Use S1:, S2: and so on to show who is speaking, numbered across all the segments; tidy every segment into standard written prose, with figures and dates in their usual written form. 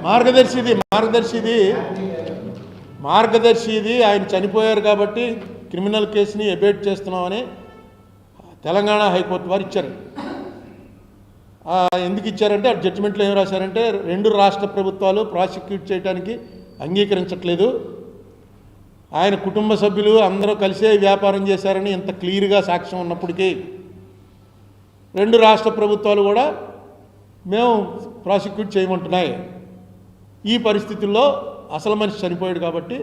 S1: మార్గదర్శిది ఆయన చనిపోయారు కాబట్టి క్రిమినల్ కేసుని ఎబేట్ చేస్తున్నామని తెలంగాణ హైకోర్టు వారు ఇచ్చారు. ఎందుకు ఇచ్చారంటే ఆ జడ్జిమెంట్లో ఏం రాశారంటే 2 రాష్ట్ర ప్రభుత్వాలు ప్రాసిక్యూట్ చేయడానికి అంగీకరించట్లేదు, ఆయన కుటుంబ సభ్యులు అందరూ కలిసే వ్యాపారం చేశారని ఇంత క్లియర్గా సాక్ష్యం ఉన్నప్పటికీ 2 రాష్ట్ర ప్రభుత్వాలు కూడా మేము ప్రాసిక్యూట్ చేయమంటున్నాయి. ఈ పరిస్థితుల్లో అసలు మనిషి చనిపోయాడు కాబట్టి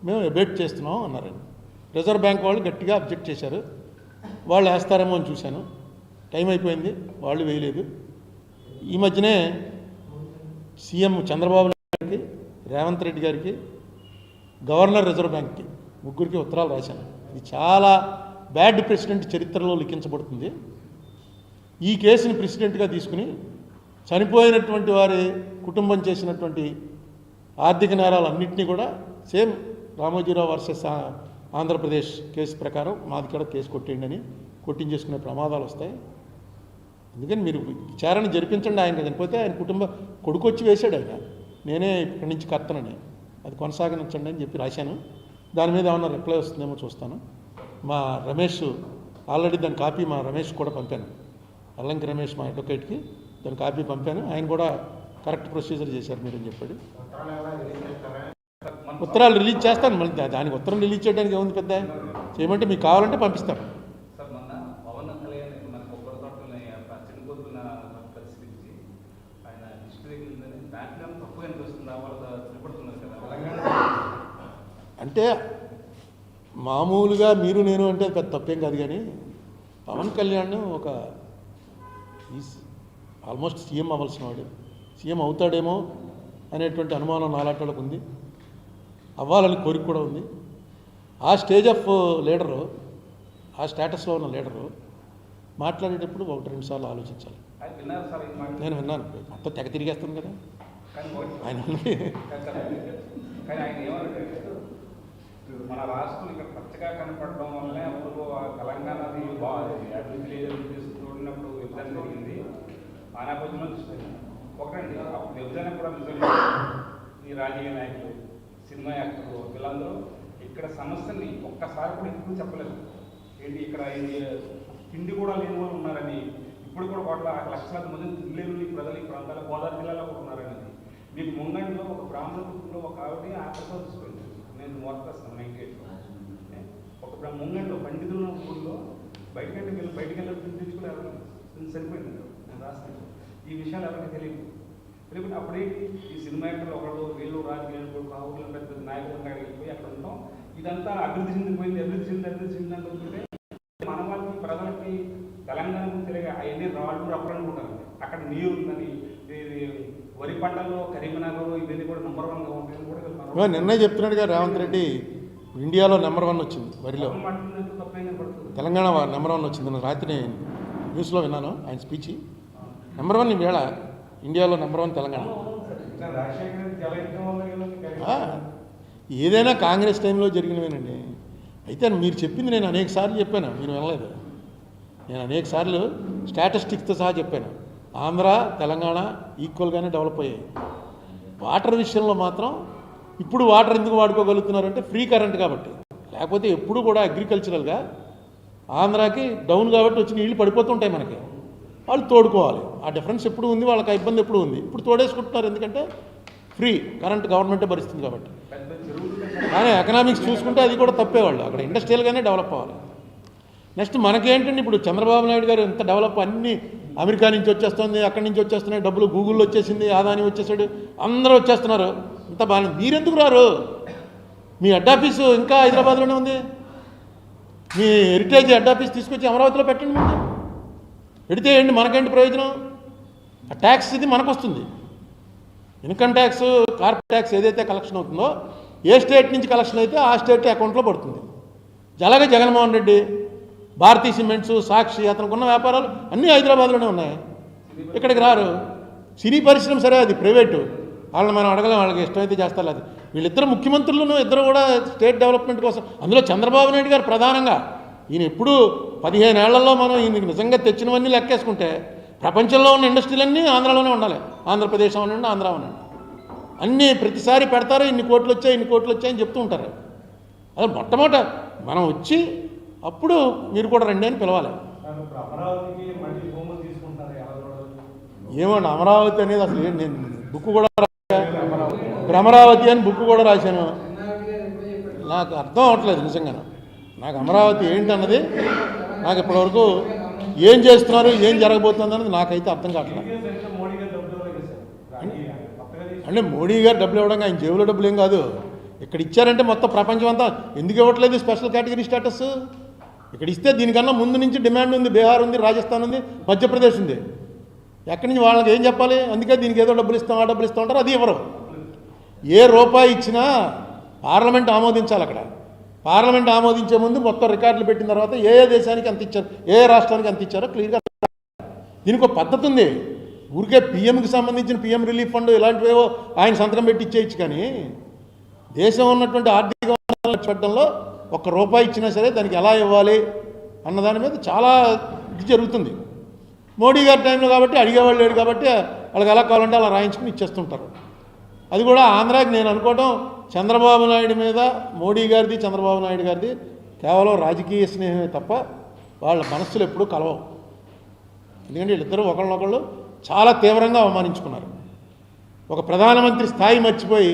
S1: మేము ఎబేట్ చేస్తున్నాం అన్నారండి. రిజర్వ్ బ్యాంక్ వాళ్ళు గట్టిగా అబ్జెక్ట్ చేశారు. వాళ్ళు వేస్తారేమో అని చూశాను, టైం అయిపోయింది, వాళ్ళు వేయలేదు. ఈ మధ్యనే సీఎం చంద్రబాబు నాయుడు గారికి, రేవంత్ రెడ్డి గారికి, గవర్నర్ రిజర్వ్ బ్యాంక్కి ముగ్గురికి ఉత్తరాలు రాశాను. ఇది చాలా బ్యాడ్ ప్రెసిడెంట్ చరిత్రలో లిఖించబడుతుంది. ఈ కేసుని ప్రెసిడెంట్గా తీసుకుని చనిపోయినటువంటి వారి కుటుంబం చేసినటువంటి ఆర్థిక నేరాలన్నింటినీ కూడా same Ramoji Rao versus Andhra Pradesh case ప్రకారం మాది కూడా కేసు కొట్టేయండి అని కొట్టించేసుకునే ప్రమాదాలు వస్తాయి. అందుకని మీరు విచారణ జరిపించండి. ఆయన చనిపోతే ఆయన కుటుంబ కొడుకు వచ్చి వేశాడు, ఆయన నేనే ఇక్కడి నుంచి కర్తనని, అది కొనసాగించండి అని చెప్పి రాశాను. దాని మీద ఏమన్నా రిప్లై వస్తుందేమో చూస్తాను. మా రమేష్ ఆల్రెడీ దాని కాపీ మా రమేష్ కూడా పంపాను, అల్లంకి రమేష్ మా అడ్వకేట్కి దాని కాపీ పంపాను. ఆయన కూడా కరెక్ట్ ప్రొసీజర్ చేశారు మీరు అని చెప్పాడు. ఉత్తరాలు రిలీజ్ చేస్తాను, మళ్ళీ దానికి ఉత్తరం రిలీజ్ చేయడానికి ఏముంది పెద్ద, చేయమంటే మీకు కావాలంటే పంపిస్తాను. అంటే మామూలుగా మీరు నేను అంటే పెద్ద తప్పేం కాదు, కానీ పవన్ కళ్యాణ్ ఒక ఆల్మోస్ట్ సీఎం అవ్వాల్సిన వాడు, సీఎం అవుతాడేమో అనేటువంటి అనుమానం నాలాటోళ్ళకు ఉంది, అవ్వాలని కోరిక కూడా ఉంది. ఆ స్టేజ్ ఆఫ్ లీడరు, ఆ స్టేటస్లో ఉన్న లీడరు మాట్లాడేటప్పుడు 1-2 సార్లు ఆలోచించాలి. నేను విన్నాను, మొత్తం తెగ తిరిగేస్తాను కదా ఆయన.
S2: మన రాష్ట్రం ఇక్కడ పచ్చగా కనపడడం వల్లనే అప్పుడు తెలంగాణది అభివృద్ధి లేదని చూడినప్పుడు విభజన జరిగింది. ఆ నేపథ్యంలో ఒకటండి విభజన కూడా నిజంగా ఈ రాజకీయ నాయకులు, సినిమా యాక్టర్లు వీళ్ళందరూ ఇక్కడ సమస్యని ఒక్కసారి కూడా ఎప్పుడు చెప్పలేదు. ఏంటి ఇక్కడ తిండి కూడా లేని వాళ్ళు ఉన్నారని, ఇప్పుడు కూడా 1,00,000 మంది తినలేని ప్రజలు ఈ ప్రాంతాల గోదావరి జిల్లాలో కూడా ఉన్నారనేది. మీకు ముంగండిలో ఒక బ్రాహ్మణ కుటుంబంలో ఒక ఆవిడ ఆత్మహత్య తీసుకుంది. నేను మోర్తాను 98లో ఒక ముంగండిలో పండితుల ఊళ్ళో బయటికి వెళ్ళి తెచ్చుకుని ఎవరు సరిపోయింది. నేను రాస్తాను ఈ విషయాలు ఎవరికి తెలియదు. తెలియకుండా అప్పుడే ఈ సినిమా యాక్టర్లు ఒకళ్ళు వీళ్ళు రాజకీయాలు ఆ ఊళ్ళో పెద్ద పెద్ద నాయకులు వెళ్ళిపోయి అక్కడ ఉంటాం. ఇదంతా అభివృద్ధి చెందిపోయింది, అభివృద్ధి చెంది అనుకుంటే మన వాళ్ళకి ప్రజలకి తెలంగాణ తెలియక అవన్నీ రాళ్ళు రప్పలనుకుంటారు. అక్కడ నీరు ఉందని, వరి పంటల్లో కరీంనగర్ ఇవన్నీ కూడా నెంబర్ 1గా ఉంటాయని కూడా
S1: నిన్నే చెప్తున్నాడుగా రేవంత్ రెడ్డి. ఇండియాలో నెంబర్ 1 వచ్చింది వరిలో, తెలంగాణ నెంబర్ 1 వచ్చింది. రాత్రి న్యూస్లో విన్నాను ఆయన స్పీచ్. నెంబర్ 1 ఈవేళ ఇండియాలో నెంబర్ 1 తెలంగాణ. ఏదైనా కాంగ్రెస్ టైంలో జరిగినవేనండి. అయితే మీరు చెప్పింది నేను అనేక సార్లు చెప్పాను, మీరు వినలేదు. నేను అనేక సార్లు స్టాటిస్టిక్స్తో సహా చెప్పాను. ఆంధ్ర తెలంగాణ ఈక్వల్గానే డెవలప్ అయ్యాయి. వాటర్ విషయంలో మాత్రం ఇప్పుడు వాటర్ ఎందుకు వాడుకోగలుగుతున్నారంటే ఫ్రీ కరెంట్ కాబట్టి, లేకపోతే ఎప్పుడు కూడా అగ్రికల్చరల్గా ఆంధ్రాకి డౌన్ కాబట్టి వచ్చి నీళ్ళు పడిపోతుంటాయి మనకి, వాళ్ళు తోడుకోవాలి. ఆ డిఫరెన్స్ ఎప్పుడు ఉంది, వాళ్ళకి ఆ ఇబ్బంది ఎప్పుడు ఉంది. ఇప్పుడు తోడేసుకుంటున్నారు ఎందుకంటే ఫ్రీ కరెంట్ గవర్నమెంటే భరిస్తుంది కాబట్టి. కానీ ఎకనామిక్స్ చూసుకుంటే అది కూడా తప్పేవాళ్ళు, అక్కడ ఇండస్ట్రియల్గానే డెవలప్ అవ్వాలి. నెక్స్ట్ మనకేంటంటే ఇప్పుడు చంద్రబాబు నాయుడు గారు ఎంత డెవలప్, అన్నీ అమెరికా నుంచి వచ్చేస్తుంది, అక్కడి నుంచి వచ్చేస్తున్నాయి డబ్బులు, గూగుల్లో వచ్చేసింది, ఆదాని వచ్చేసాడు, అందరూ వచ్చేస్తున్నారు. ఇంత బాగా మీరెందుకు రారు? మీ హెడ్ ఆఫీసు ఇంకా హైదరాబాద్లోనే ఉంది. మీ హెరిటేజ్ హెడ్ ఆఫీస్ తీసుకొచ్చి అమరావతిలో పెట్టండి. ముందు పెడితే ఏంటి, మనకేంటి ప్రయోజనం? ఆ ట్యాక్స్ ఇది మనకు వస్తుంది. ఇన్కమ్ ట్యాక్స్, కార్పొరేట్ ట్యాక్స్ ఏదైతే కలెక్షన్ అవుతుందో, ఏ స్టేట్ నుంచి కలెక్షన్ అయితే ఆ స్టేట్ అకౌంట్లో పడుతుంది. అలాగే జగన్మోహన్ రెడ్డి, భారతీ సిమెంట్స్, సాక్షి, అతనికి ఉన్న వ్యాపారాలు అన్నీ హైదరాబాద్లోనే ఉన్నాయి, ఇక్కడికి రారు. సినీ పరిశ్రమ సరే అది ప్రైవేటు, వాళ్ళని మనం అడగలేం, వాళ్ళకి ఇష్టమైతే చేస్తారు. అది వీళ్ళిద్దరు ముఖ్యమంత్రులను ఇద్దరు కూడా స్టేట్ డెవలప్మెంట్ కోసం, అందులో చంద్రబాబు నాయుడు గారు ప్రధానంగా. ఈయన ఎప్పుడు 15 ఏళ్లలో మనం ఈయనకి నిజంగా తెచ్చినవన్నీ లెక్కేసుకుంటే ప్రపంచంలో ఉన్న ఇండస్ట్రీలన్నీ ఆంధ్రాలోనే ఉండాలి. ఆంధ్రప్రదేశ్ అనండి, ఆంధ్ర అనండి. అన్నీ ప్రతిసారి పెడతారు, ఇన్ని కోట్లు వచ్చాయని చెప్తూ ఉంటారు. అదే మొట్టమొదట మనం వచ్చి అప్పుడు మీరు కూడా రండి అని పిలవాలి. ఏమండి అమరావతి అనేది అసలు నేను బుక్ కూడా భ్రమరావతి అని బుక్ కూడా రాశాను. నాకు అర్థం అవ్వట్లేదు నిజంగా. నాకు అమరావతి ఏంటన్నది నాకు ఇప్పటివరకు ఏం చేస్తున్నారు, ఏం జరగబోతుంది అన్నది నాకైతే అర్థం కావట్లేదు. అంటే మోడీ గారు డబ్బులు ఇవ్వడం ఆయన జేబులో డబ్బులు ఏం కాదు. ఇక్కడ ఇచ్చారంటే మొత్తం ప్రపంచం అంతా ఎందుకు ఇవ్వట్లేదు స్పెషల్ కేటగిరీ స్టేటస్? ఇక్కడ ఇస్తే దీనికన్నా ముందు నుంచి డిమాండ్ ఉంది. బీహార్ ఉంది, రాజస్థాన్ ఉంది, మధ్యప్రదేశ్ ఉంది. ఎక్కడి నుంచి వాళ్ళకి ఏం చెప్పాలి? అందుకే దీనికి ఏదో డబ్బులు ఇస్తాం, ఆ డబ్బులు ఇస్తూ ఉంటారు. అది ఇవ్వరు. ఏ రూపాయి ఇచ్చినా పార్లమెంట్ ఆమోదించాలి. అక్కడ పార్లమెంట్ ఆమోదించే ముందు మొత్తం రికార్డులు పెట్టిన తర్వాత ఏ దేశానికి ఎంత ఇచ్చారు, ఏ రాష్ట్రానికి ఎంత ఇచ్చారో క్లియర్గా. దీనికి ఒక పద్ధతి ఉంది. ఊరికే పిఎంకి సంబంధించిన పిఎం రిలీఫ్ ఫండ్ ఇలాంటివేవో ఆయన సంతకం పెట్టి ఇచ్చేయచ్చు. కానీ దేశం ఉన్నటువంటి ఆర్థిక వనరులను పెట్టడంలో ఒక్క రూపాయి ఇచ్చినా సరే దానికి ఎలా ఇవ్వాలి అన్న దాని మీద చాలా ఇది జరుగుతుంది. మోడీ గారి టైంలో కాబట్టి అడిగేవాళ్ళు లేడు కాబట్టి వాళ్ళకి ఎలా కావాలంటే అలా రాయించుకుని ఇచ్చేస్తుంటారు. అది కూడా ఆంధ్రాకి నేను అనుకోవడం చంద్రబాబు నాయుడు మీద మోడీ గారిది, చంద్రబాబు నాయుడు గారిది కేవలం రాజకీయ స్నేహమే తప్ప వాళ్ళ మనస్సులు ఎప్పుడూ కలవవు. ఎందుకంటే వీళ్ళిద్దరూ ఒకళ్ళనొకళ్ళు చాలా తీవ్రంగా అవమానించుకున్నారు. ఒక ప్రధానమంత్రి స్థాయి మర్చిపోయి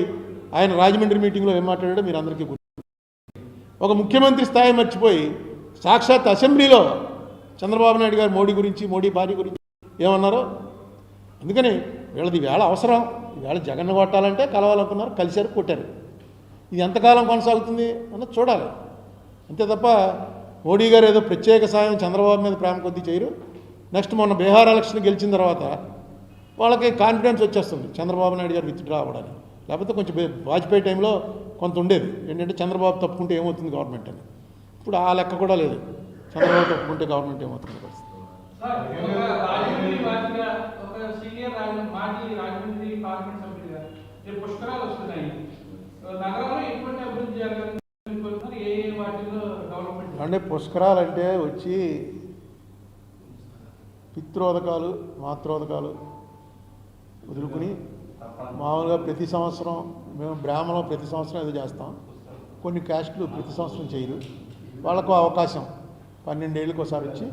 S1: ఆయన రాజమండ్రి మీటింగ్లో ఏం మాట్లాడాడో మీరు అందరికీ గుర్తు. ఒక ముఖ్యమంత్రి స్థాయి మర్చిపోయి సాక్షాత్ అసెంబ్లీలో చంద్రబాబు నాయుడు గారు మోడీ గురించి, మోడీ భార్య గురించి ఏమన్నారో. అందుకని వీళ్ళది వేళ అవసరం. ఈవేళ జగన్ కొట్టాలంటే కలవాలనుకున్నారు, కలిశారు, కొట్టారు. ఇది ఎంతకాలం కొనసాగుతుంది అన్నది చూడాలి. అంతే తప్ప మోడీ గారు ఏదో ప్రత్యేక సాయం చంద్రబాబు మీద ప్రేమ కొద్దీ చేయరు. నెక్స్ట్ మొన్న బీహార్ ఎలక్షన్ గెలిచిన తర్వాత వాళ్ళకి కాన్ఫిడెన్స్ వచ్చేస్తుంది చంద్రబాబు నాయుడు గారు విత్డ్రా అవ్వడానికి. లేకపోతే కొంచెం వాజ్పేయి టైంలో కొంత ఉండేది ఏంటంటే చంద్రబాబు తప్పుకుంటే ఏమవుతుంది గవర్నమెంట్ అని. ఇప్పుడు ఆ లెక్క కూడా లేదు. చంద్రబాబు తప్పుకుంటే గవర్నమెంట్ ఏమవుతుంది పరిస్థితి. అంటే పుష్కరాలు అంటే వచ్చి పిత్రోదకాలు, మాత్రోదకాలు వదులుకుని మామూలుగా ప్రతి సంవత్సరం మేము బ్రాహ్మణం ప్రతి సంవత్సరం ఏదో చేస్తాం. కొన్ని క్యాస్టులు ప్రతి సంవత్సరం చేయరు. వాళ్ళకు అవకాశం 12 ఏళ్ళకి ఒకసారి వచ్చి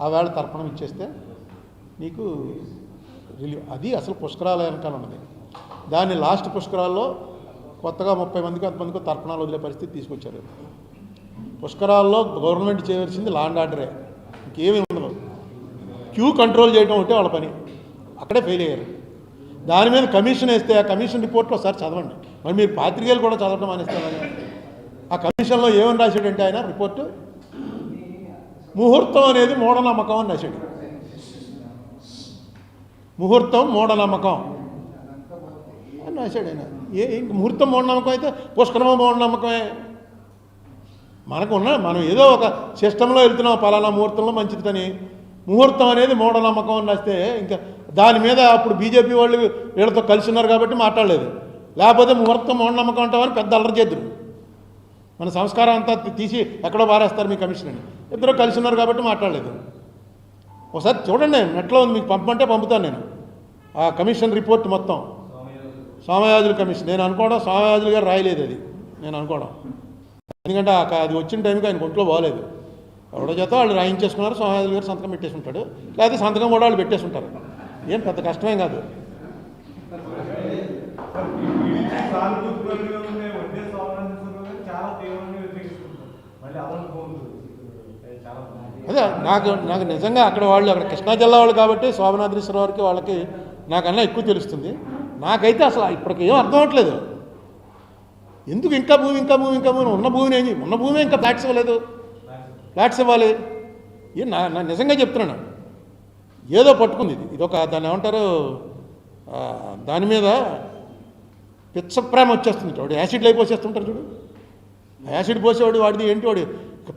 S1: ఆ వేళ తర్పణం ఇచ్చేస్తే నీకు రిలీవ్. అది అసలు పుష్కరాల వెనకాల ఉన్నది. దాన్ని లాస్ట్ పుష్కరాల్లో కొత్తగా 30 మందికి 10 మందికి తర్పణాలు వదిలే పరిస్థితి తీసుకొచ్చారు. పుష్కరాల్లో గవర్నమెంట్ చేయవలసింది లా అండ్ ఆర్డరే, ఇంకేమీ ఉండదు. క్యూ కంట్రోల్ చేయడం ఒకటే వాళ్ళ పని. అక్కడే ఫెయిల్ అయ్యారు. దాని మీద కమిషన్ వేస్తే ఆ కమిషన్ రిపోర్ట్లో ఒకసారి చదవండి. మరి మీరు పాత్రికేయులు కూడా చదవడం మానేస్తారని. ఆ కమిషన్లో ఏమని రాశాడంటే ఆయన రిపోర్టు, ముహూర్తం అనేది మూఢనమ్మకం అని రాశాడు. ముహూర్తం మూఢనమ్మకం అని రాశాడు ఆయన. ముహూర్తం మూఢనమ్మకం అయితే పుష్కరమ మూఢనమ్మకమే. మనం ఏదో ఒక సిస్టంలో వెళ్తున్నాం, పలానా ముహూర్తంలో మంచిదని. ముహూర్తం అనేది మూఢనమ్మకం అని రాస్తే ఇంకా దాని మీద అప్పుడు బీజేపీ వాళ్ళు వీళ్ళతో కలిసి ఉన్నారు కాబట్టి మాట్లాడలేదు. లేకపోతే ముహూర్తం మూఢనమ్మకం అంటామని పెద్ద అల్లరి చేద్దరు. మన సంస్కారం అంతా తీసి ఎక్కడో పారేస్తారు మీ కమిషన్ అని. ఇద్దరు కలిసి ఉన్నారు కాబట్టి మాట్లాడలేదు. ఒకసారి చూడండి, నెట్లో ఉంది, మీకు పంపమంటే పంపుతాను నేను ఆ కమిషన్ రిపోర్ట్ మొత్తం. సోమయాజుల కమిషన్. నేను అనుకోవడం సోమయాజులు గారు రాయలేదు అది, నేను అనుకోవడం. ఎందుకంటే అది వచ్చిన టైంకి ఆయన ఒంట్లో బాగలేదు. ఎవడో చేత వాళ్ళు రాయించేసుకున్నారు. సోమయాజులు గారు సంతకం పెట్టేసి ఉంటాడు, లేకపోతే సంతకం కూడా వాళ్ళు పెట్టేసి ఉంటారు. ఏం పెద్ద కష్టమేం కాదు. అదే నాకు నిజంగా అక్కడ వాళ్ళు అక్కడ కృష్ణా జిల్లా వాళ్ళు కాబట్టి శోభనాద్రీశ్వర వారికి వాళ్ళకి నాకన్నా ఎక్కువ తెలుస్తుంది. నాకైతే అసలు ఇప్పటికి ఏం అర్థం అవ్వట్లేదు. ఎందుకు ఇంకా భూమి ఉన్న భూమిని ఉన్న భూమి ఇంకా ఫ్లాట్స్ ఇవ్వలేదు. ఫ్లాట్స్ ఇవ్వాలి. నా నిజంగా చెప్తున్నాను, ఏదో పట్టుకుంది ఇది ఒక దాన్ని ఏమంటారు, దాని మీద పిచ్చప్రేమ వచ్చేస్తుంది. వాడు యాసిడ్లు అయిపోసేస్తుంటారు చూడు. యాసిడ్ పోసేవాడు వాడిది ఏంటి, వాడు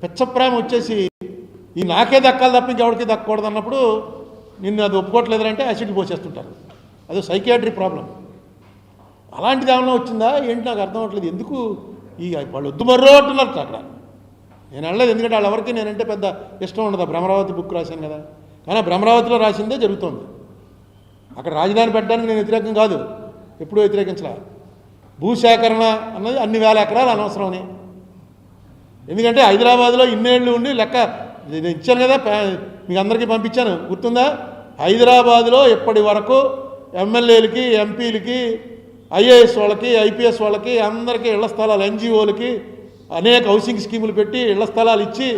S1: పిచ్చప్రేమ వచ్చేసి ఈ నాకే దక్కాలి తప్ప ఇంకెవరికి దక్కకూడదు అన్నప్పుడు నిన్ను అది ఒప్పుకోవట్లేదంటే యాసిడ్లు పోసేస్తుంటారు. అది సైకియాట్రిక్ ప్రాబ్లం. అలాంటిది ఏమన్నా వచ్చిందా ఏంటి నాకు అర్థం అవ్వట్లేదు. ఎందుకు వాళ్ళు వద్దు మర్రో అంటున్నారు అక్కడ. నేను అనలేదు, ఎందుకంటే వాళ్ళు ఎవరికి నేనంటే పెద్ద ఇష్టం ఉండదు. భ్రమరావతి బుక్ రాశాను కదా, కానీ భ్రమరావతిలో రాసిందే జరుగుతోంది. అక్కడ రాజధాని పెట్టడానికి నేను వ్యతిరేకం కాదు, ఎప్పుడూ వ్యతిరేకించలే. భూసేకరణ అన్నది అన్ని వేల ఎకరాలు అనవసరం అని. ఎందుకంటే హైదరాబాద్లో ఇన్నేళ్ళు ఉండి లెక్క నేను ఇచ్చాను కదా, మీకు అందరికీ పంపించాను గుర్తుందా? హైదరాబాద్లో ఇప్పటి వరకు ఎమ్మెల్యేలకి, ఎంపీలకి, ఐఏఎస్ వాళ్ళకి, ఐపీఎస్ వాళ్ళకి అందరికీ ఇళ్ల స్థలాలు, ఎన్జిఓలకి అనేక హౌసింగ్ స్కీములు పెట్టి ఇళ్ల స్థలాలు ఇచ్చి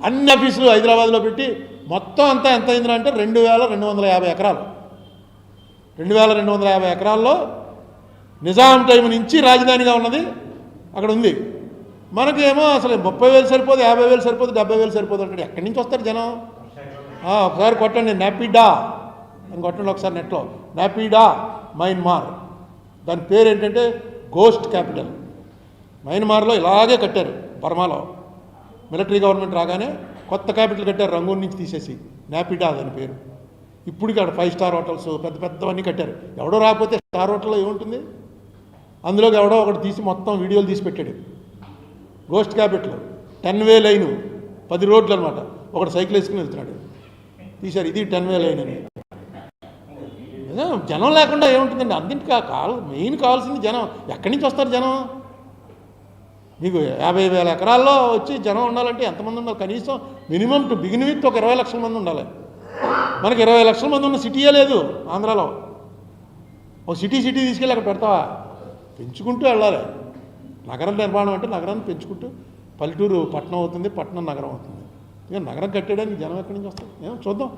S1: అన్ని ఆఫీసులు హైదరాబాద్లో పెట్టి మొత్తం అంతా ఎంత అయిందిరా అంటే 2250 ఎకరాలు. 2250 ఎకరాల్లో నిజాం టైం నుంచి రాజధానిగా ఉన్నది అక్కడ ఉంది. మనకేమో అసలు 30,000 సరిపోదు, 50,000 సరిపోదు, 70,000 సరిపోదు అంటే ఎక్కడి నుంచి వస్తారు జనం? ఒకసారి కొట్టండి, నాపిడా అని కొట్టండి ఒకసారి నెట్లో, నాపిడా మయన్మార్. దాని పేరు ఏంటంటే గోస్ట్ క్యాపిటల్. మయన్మార్లో ఇలాగే కట్టారు, బర్మాలో మిలిటరీ గవర్నమెంట్ రాగానే కొత్త క్యాపిటల్ కట్టారు, రంగూన్ నుంచి తీసేసి, నాపిడా దాని పేరు. ఇప్పటికి అక్కడ 5 స్టార్ హోటల్స్ పెద్ద పెద్దవన్నీ కట్టారు. ఎవడో రాకపోతే స్టార్ హోటల్లో ఏముంటుంది? అందులోకి ఎవడో ఒకటి తీసి మొత్తం వీడియోలు తీసి పెట్టాడు. గోస్ట్ క్యాపిటల్, 10 వే లైను, 10 రోడ్లు అనమాట. ఒకటి సైకిల్ వేసుకుని వెళ్తున్నాడు, తీశారు, ఇది 10 వే లైన్ అని. జనం లేకుండా ఏముంటుందండి? అందుకే మెయిన్ కావాల్సింది జనం. ఎక్కడి నుంచి వస్తారు జనం? మీకు 50,000 ఎకరాల్లో వచ్చి జనం ఉండాలంటే ఎంతమంది ఉండాలి? కనీసం మినిమం టు బిగిన్ విత్ ఒక 20 లక్షల మంది ఉండాలి. మనకి 20 లక్షల మంది ఉన్న సిటీయే లేదు ఆంధ్రాలో. ఒక సిటీ తీసుకెళ్ళి అక్కడ పెడతావా? పెంచుకుంటూ వెళ్ళాలి. నగరం నిర్మాణం అంటే నగరాన్ని పెంచుకుంటూ, పల్లెటూరు పట్టణం అవుతుంది, పట్టణం నగరం అవుతుంది. ఇక నగరం కట్టేయడానికి జనం ఎక్కడి నుంచి వస్తారు? ఏమో చూద్దాం.